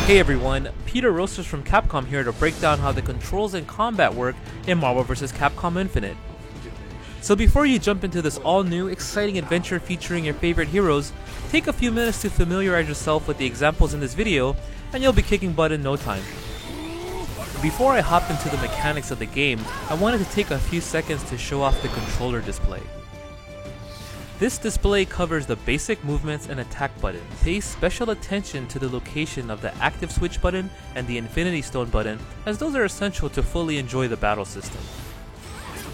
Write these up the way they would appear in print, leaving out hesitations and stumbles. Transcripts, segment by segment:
Hey everyone, Peter Roasters from Capcom here to break down how the controls and combat work in Marvel vs. Capcom Infinite. So before you jump into this all-new, exciting adventure featuring your favorite heroes, take a few minutes to familiarize yourself with the examples in this video, and you'll be kicking butt in no time. Before I hop into the mechanics of the game, I wanted to take a few seconds to show off the controller display. This display covers the basic movements and attack button. Pay special attention to the location of the active switch button and the Infinity Stone button, as those are essential to fully enjoy the battle system.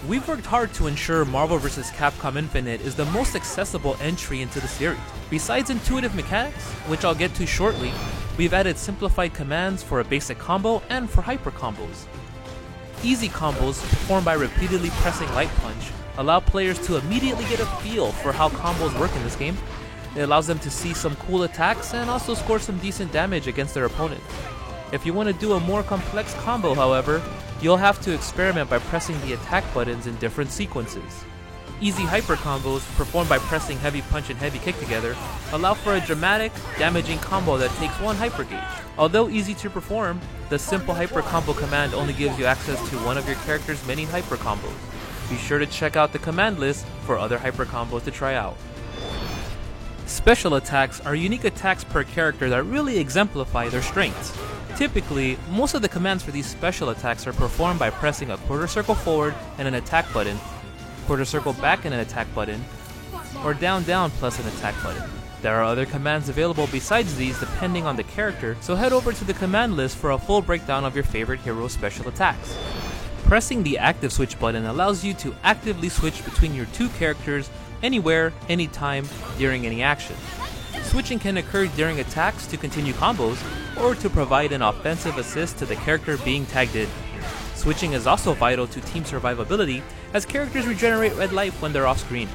We've worked hard to ensure Marvel vs. Capcom Infinite is the most accessible entry into the series. Besides intuitive mechanics, which I'll get to shortly, we've added simplified commands for a basic combo and for hyper combos. Easy combos, performed by repeatedly pressing Light Punch, allow players to immediately get a feel for how combos work in this game. It allows them to see some cool attacks and also score some decent damage against their opponent. If you want to do a more complex combo, however, you'll have to experiment by pressing the attack buttons in different sequences. Easy hyper combos, performed by pressing heavy punch and heavy kick together, allow for a dramatic, damaging combo that takes one hyper gauge. Although easy to perform, the simple hyper combo command only gives you access to one of your character's many hyper combos. Be sure to check out the command list for other hyper combos to try out. Special attacks are unique attacks per character that really exemplify their strengths. Typically, most of the commands for these special attacks are performed by pressing a quarter circle forward and an attack button, quarter circle back and an attack button, or down down plus an attack button. There are other commands available besides these depending on the character, so head over to the command list for a full breakdown of your favorite hero's special attacks. Pressing the active switch button allows you to actively switch between your two characters anywhere, anytime, during any action. Switching can occur during attacks to continue combos, or to provide an offensive assist to the character being tagged in. Switching is also vital to team survivability, as characters regenerate red life when they're off screen.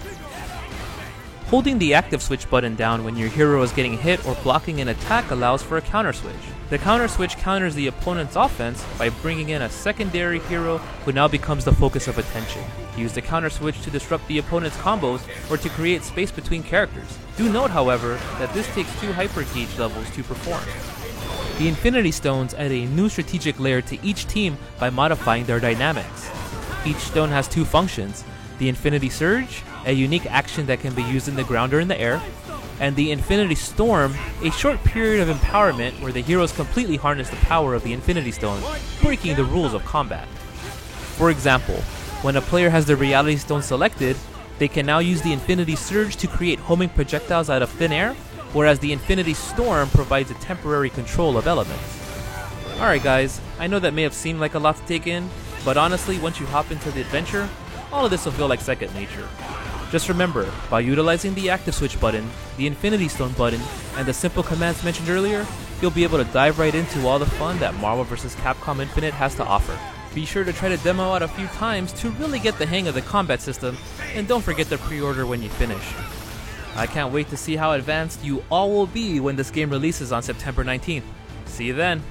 Holding the active switch button down when your hero is getting hit or blocking an attack allows for a counter switch. The counter switch counters the opponent's offense by bringing in a secondary hero who now becomes the focus of attention. Use the counter switch to disrupt the opponent's combos or to create space between characters. Do note, however, that this takes 2 hyper gauge levels to perform. The Infinity Stones add a new strategic layer to each team by modifying their dynamics. Each stone has 2 functions: the Infinity Surge, a unique action that can be used in the ground or in the air, and the Infinity Storm, a short period of empowerment where the heroes completely harness the power of the Infinity Stone, breaking the rules of combat. For example, when a player has the Reality Stone selected, they can now use the Infinity Surge to create homing projectiles out of thin air, whereas the Infinity Storm provides a temporary control of elements. Alright guys, I know that may have seemed like a lot to take in, but honestly, once you hop into the adventure, all of this will feel like second nature. Just remember, by utilizing the active switch button, the Infinity Stone button, and the simple commands mentioned earlier, you'll be able to dive right into all the fun that Marvel vs. Capcom Infinite has to offer. Be sure to try to demo out a few times to really get the hang of the combat system, and don't forget to pre-order when you finish. I can't wait to see how advanced you all will be when this game releases on September 19th. See you then!